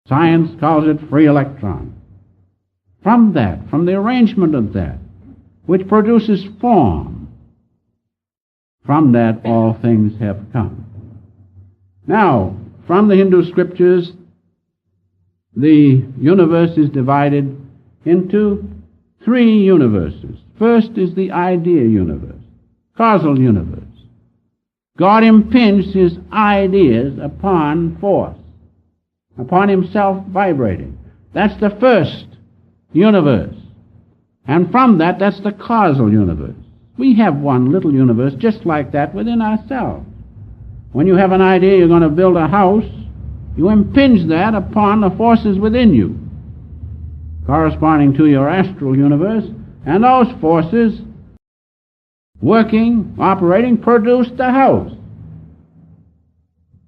Science calls it free electron. From that, from the arrangement of that, which produces form, from that all things have come. Now, from the Hindu scriptures, the universe is divided into three universes. First is the idea universe, causal universe. God impinged his ideas upon force, upon himself vibrating. That's the first universe. And from that, that's the causal universe. We have one little universe just like that within ourselves. When you have an idea you're going to build a house, you impinge that upon the forces within you, corresponding to your astral universe, and those forces working, operating, produce the house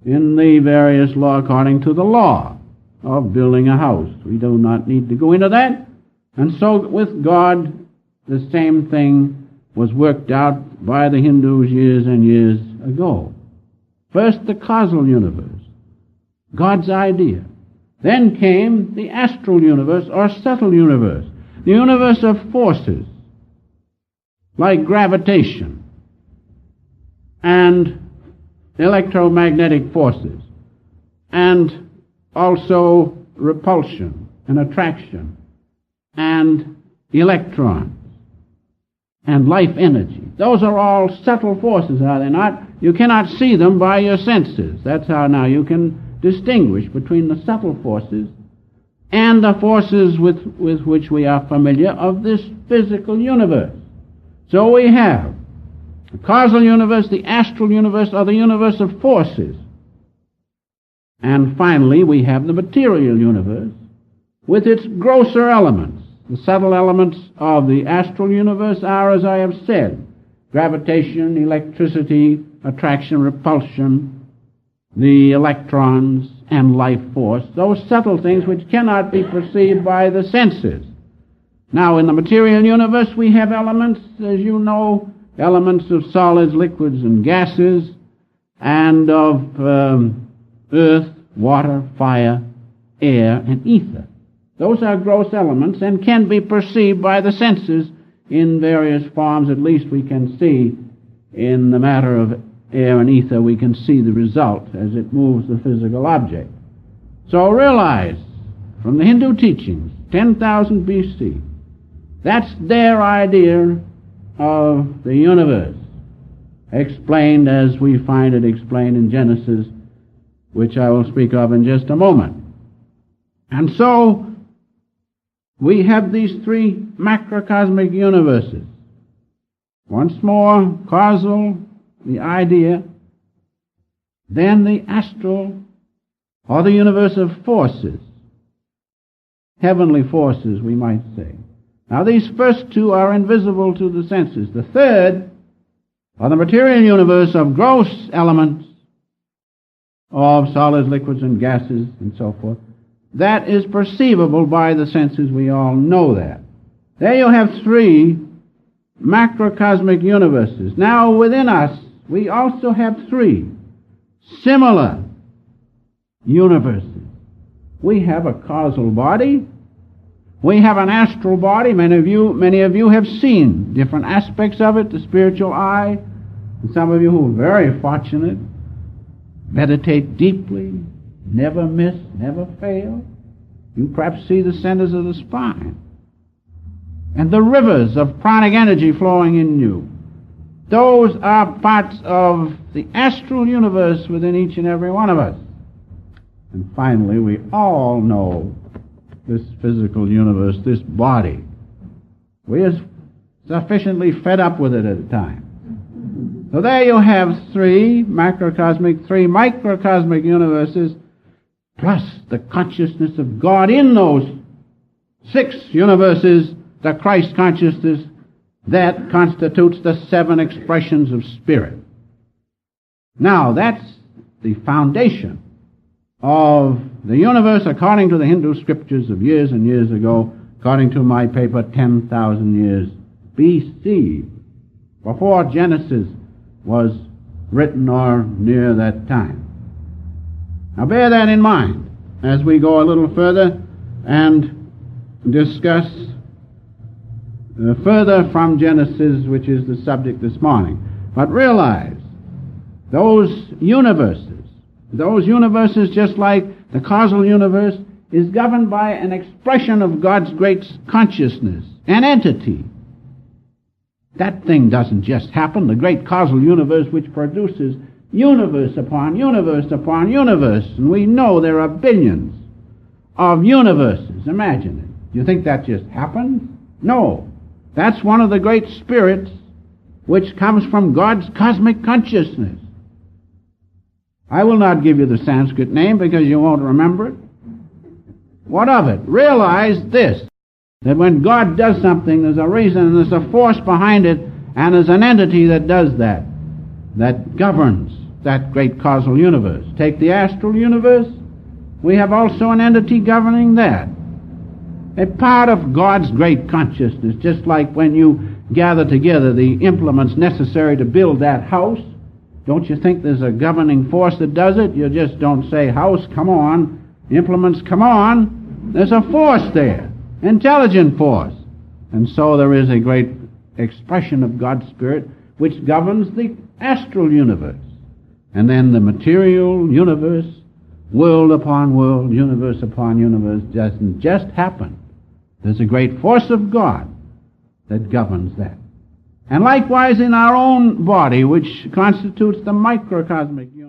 in the various law, according to the law of building a house. We do not need to go into that. And so with God, the same thing was worked out by the Hindus years and years ago. First, the causal universe, God's idea. Then came the astral universe, or subtle universe, the universe of forces, like gravitation and electromagnetic forces, and also repulsion and attraction, and electrons, and life energy. Those are all subtle forces, are they not? You cannot see them by your senses. That's how now you can distinguish between the subtle forces and the forces with which we are familiar of this physical universe. So we have the causal universe, the astral universe, or the universe of forces. And finally, we have the material universe with its grosser elements. The subtle elements of the astral universe are, as I have said, gravitation, electricity, attraction, repulsion, the electrons, and life force, those subtle things which cannot be perceived by the senses. Now, in the material universe, we have elements, as you know, elements of solids, liquids, and gases, and of earth, water, fire, air, and ether. Those are gross elements and can be perceived by the senses in various forms. At least we can see in the matter of air and ether, we can see the result as it moves the physical object. So realize, from the Hindu teachings, 10,000 BC, that's their idea of the universe, explained as we find it explained in Genesis, which I will speak of in just a moment. And so, we have these three macrocosmic universes. Once more, causal, the idea, then the astral, or the universe of forces, heavenly forces, we might say. Now, these first two are invisible to the senses. The third, or the material universe of gross elements, of solids, liquids, and gases, and so forth, that is perceivable by the senses. We all know that. There you have three macrocosmic universes. Now, within us, we also have three similar universes. We have a causal body. We have an astral body. Many of you have seen different aspects of it, the spiritual eye. And some of you who are very fortunate, meditate deeply, never miss, never fail. You perhaps see the centers of the spine and the rivers of pranic energy flowing in you. Those are parts of the astral universe within each and every one of us. And finally, we all know this physical universe, this body. We are sufficiently fed up with it at a time. So there you have three microcosmic universes, plus the consciousness of God in those 6 universes, the Christ consciousness, that constitutes the 7 expressions of spirit. Now, that's the foundation of the universe according to the Hindu scriptures of years and years ago, according to my paper, 10,000 years BC, before Genesis was written or near that time. Now bear that in mind. as we go a little further and discuss further from Genesis, which is the subject this morning. But realize, those universes just like the causal universe, is governed by an expression of God's great consciousness, an entity. That thing doesn't just happen. The great causal universe, which produces universe upon universe upon universe, and we know there are billions of universes. Imagine it. Do you think that just happens? No. That's one of the great spirits which comes from God's cosmic consciousness. I will not give you the Sanskrit name because you won't remember it. What of it? Realize this, that when God does something, there's a reason and there's a force behind it, and there's an entity that does that governs that great causal universe. Take the astral universe, we have also an entity governing that. A part of God's great consciousness, just like when you gather together the implements necessary to build that house. Don't you think there's a governing force that does it? You just don't say, house, come on, implements, come on. There's a force there, intelligent force. And so there is a great expression of God's Spirit which governs the astral universe. And then the material universe, world upon world, universe upon universe, doesn't just happen. There's a great force of God that governs that. And likewise in our own body, which constitutes the microcosmic universe.